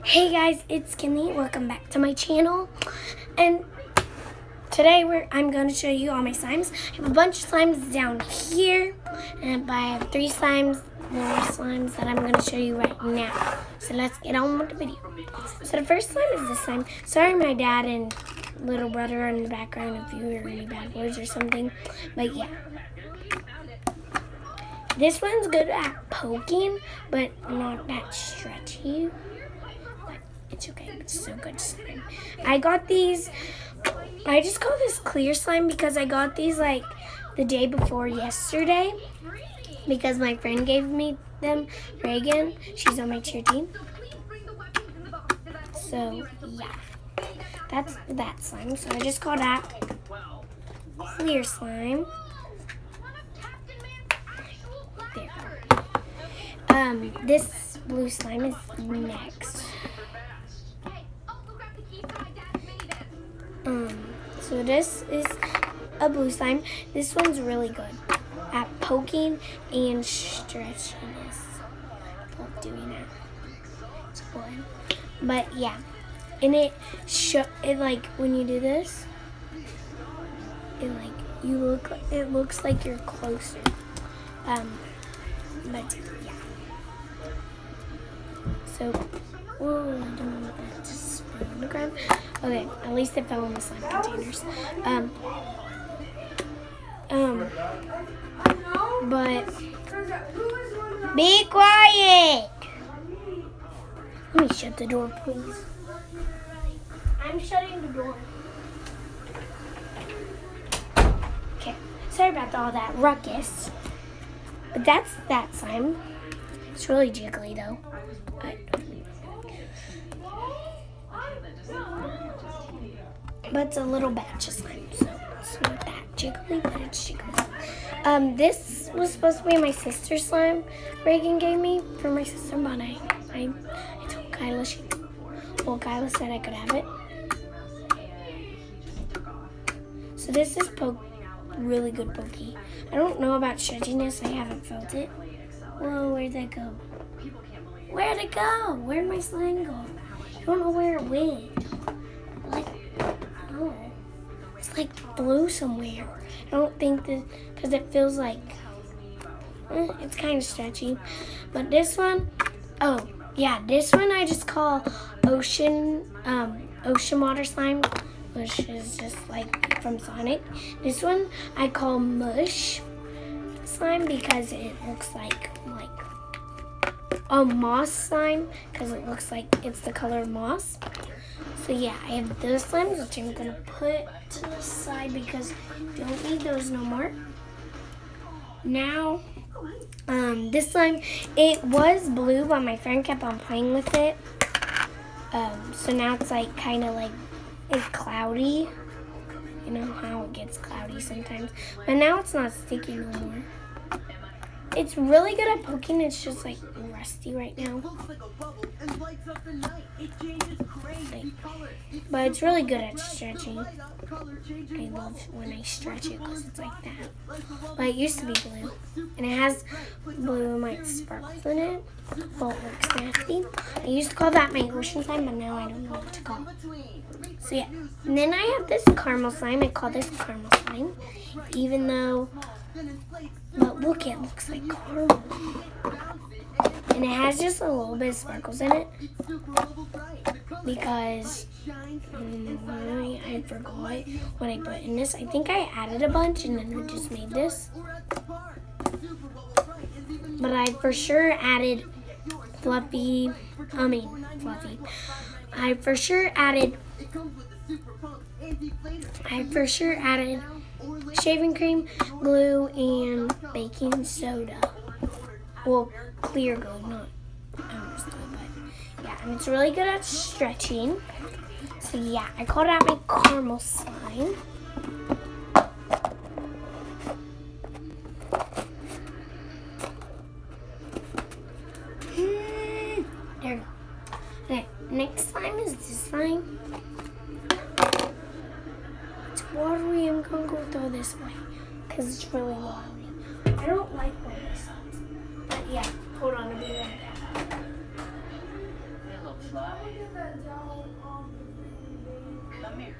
Hey guys, it's Kinley. Welcome back to my channel. And today I'm going to show you all my slimes. I have a bunch of slimes down here, and I have 3 more slimes that I'm going to show you right now. So let's get on with the video. So the first slime is this slime. Sorry my dad and little brother are in the background if you hear any bad words or something. But yeah. This one's good at poking, but not that stretchy. It's okay. It's so good slime. I got these. I just call this clear slime because I got these like the day before yesterday because my friend gave me them. Reagan, she's on my cheer team. So yeah, that's that slime. So I just call that clear slime. There. This blue slime is next. So this is a blue slime. This one's really good at poking and stretchiness. Love doing that. It's good. But yeah, and it like when you do this, it looks like you're closer. But yeah. So, whoa, I don't know if that just fell on the ground. Okay, at least it fell in the slime containers. But be quiet. Let me shut the door, please. I'm shutting the door. Okay, sorry about all that ruckus. But that's that slime. It's really jiggly though. But it's a little batch of slime, so it's not that jiggly, but it's jiggly. This was supposed to be my sister's slime Reagan gave me for my sister, but I told Kyla Kyla said I could have it. So this is really good pokey. I don't know about stretchiness, I haven't felt it. Whoa, where'd that go? Where'd it go? Where'd my slime go? I don't know where it went. It's like blue somewhere. I don't think that because it feels like it's kind of stretchy. But this one, oh yeah, this one I just call ocean water slime, which is just like from Sonic. This one I call mush slime because it looks like a moss slime because it looks like it's the color of moss. So yeah, I have those slimes, which I'm going to put to the side because I don't need those no more. Now, this slime, it was blue, but my friend kept on playing with it. So now it's like kind of like it's cloudy. You know how it gets cloudy sometimes. But now it's not sticky no more. It's really good at poking. It's just like rusty right now. But it's really good at stretching. I love when I stretch it because it's like that. But it used to be blue. And it has blue and white sparkles in it. Well, it looks nasty. I used to call that my ocean slime, but now I don't know what to call it. So yeah. And then I have this caramel slime. I call this caramel slime. Even though... But look, it looks like caramel. And it has just a little bit of sparkles in it. Because I forgot what I put in this. I think I added a bunch and then I just made this. But I for sure added fluffy. I for sure added shaving cream, glue, and baking soda. Well, clear glue, not almost glue, but yeah, and it's really good at stretching. So yeah, I call that my caramel slime. There we go. Okay, next slime is this slime. Watery. I'm gonna go throw this way because it's really watery. I don't like watery slimes. But yeah, hold on, I'll be right back. Fly. Come here.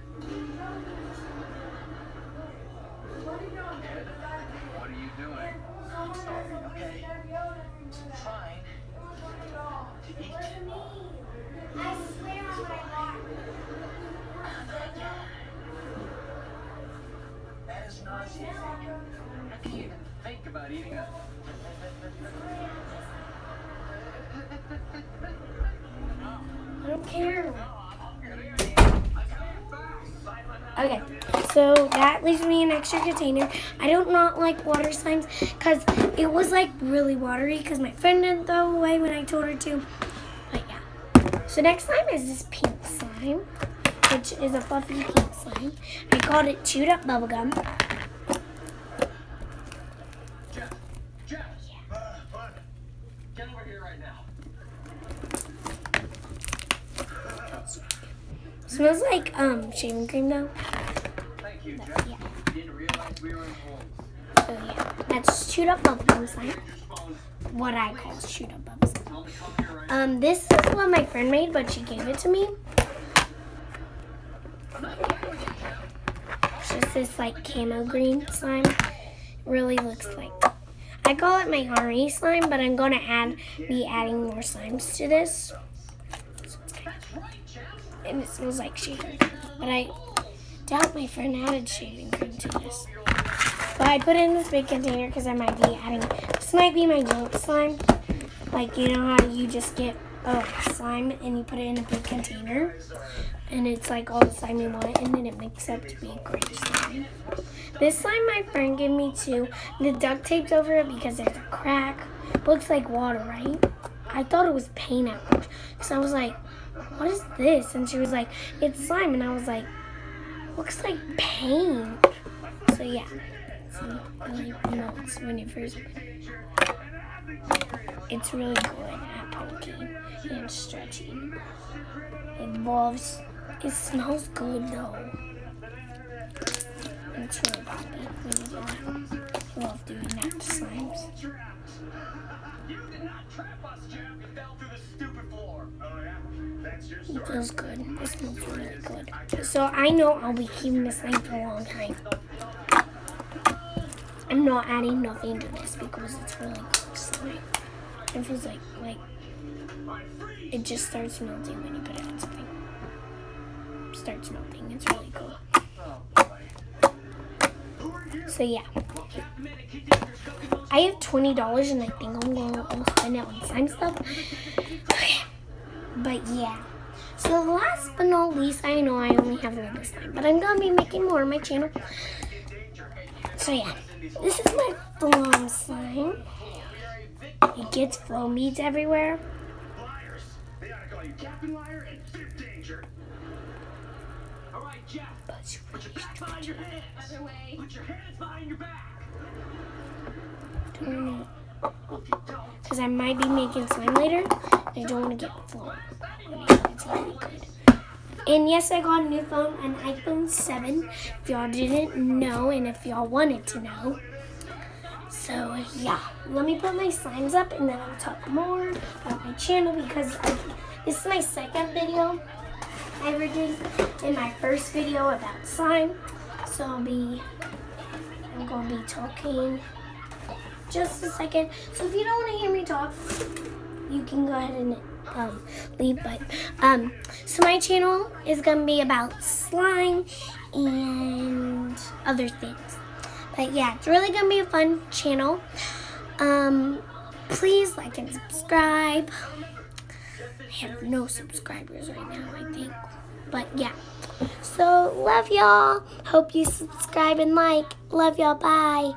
What are you doing? Okay. Trying to eat. I swear on my life. That is nauseating. How can you even think about eating a... I don't care. Okay, so that leaves me an extra container. I don't not like water slimes because it was like really watery because my friend didn't throw away when I told her to. But yeah. So next slime is this pink slime, which is a fluffy pink slime. I called it chewed up bubblegum. Jeff! What? Get over here right now. Smells like shaving cream though. Thank you, But, Jeff. yeah. Didn't realize we were in homes. So yeah, that's chewed up bubblegum slime. What I call chewed up bubbles. Tell me to come here right now. This is what my friend made, but she gave it to me. It's just this like camo green slime. It really looks like. I call it my Harmony slime, but I'm gonna be adding more slimes to this. And it smells like shaving cream. But I doubt my friend added shaving cream to this. But I put it in this big container because I might be adding. This might be my junk slime. Like, you know how you just get a slime and you put it in a big container. And it's like all the slime you want, and then it makes up to be a great slime. This slime my friend gave me too. The duct taped over it because there's a crack. Looks like water, right? I thought it was paint at first. So I was like, what is this? And she was like, it's slime. And I was like, looks like paint. So yeah. See, it melts when you first put it. It's really good at poking and stretching. It involves, it smells good though. And it's really poppy when you do that. I love doing that to slimes. You did not trap us, Jeff. You fell through the stupid floor. Oh, yeah? That's your It story. feels good. It smells really good. So I know I'll be keeping this slime for a long time. I'm not adding nothing to this because it's really good slime. It feels like it just starts melting when you put it on something. Starts melting. It's really cool. Oh, boy. So yeah. I have $20 and I think I'm going to spend it on slime stuff. Okay. But yeah. So last but not least, I know I only have one this time, but I'm going to be making more on my channel. So yeah. This is my Flom slime. It gets flow beads everywhere. Liars. They ought to call you Captain Liar and Fifth Danger. All right, Jeff. Put your back behind your hands. Other way. Put your hands behind your back. Because I might be making slime later. I don't want to get flow. It's really good. And yes, I got a new phone, an iPhone 7. If y'all didn't know, and if y'all wanted to know. So yeah, let me put my slimes up, and then I'll talk more about my channel because this is my second video I ever did, and my first video about slime. So I'm gonna be talking just a second. So if you don't want to hear me talk, you can go ahead and leave. But so my channel is gonna be about slime and other things. But yeah, it's really gonna be a fun channel. Please like and subscribe. I have no subscribers right now, I think. But yeah. So love y'all. Hope you subscribe and like. Love y'all. Bye.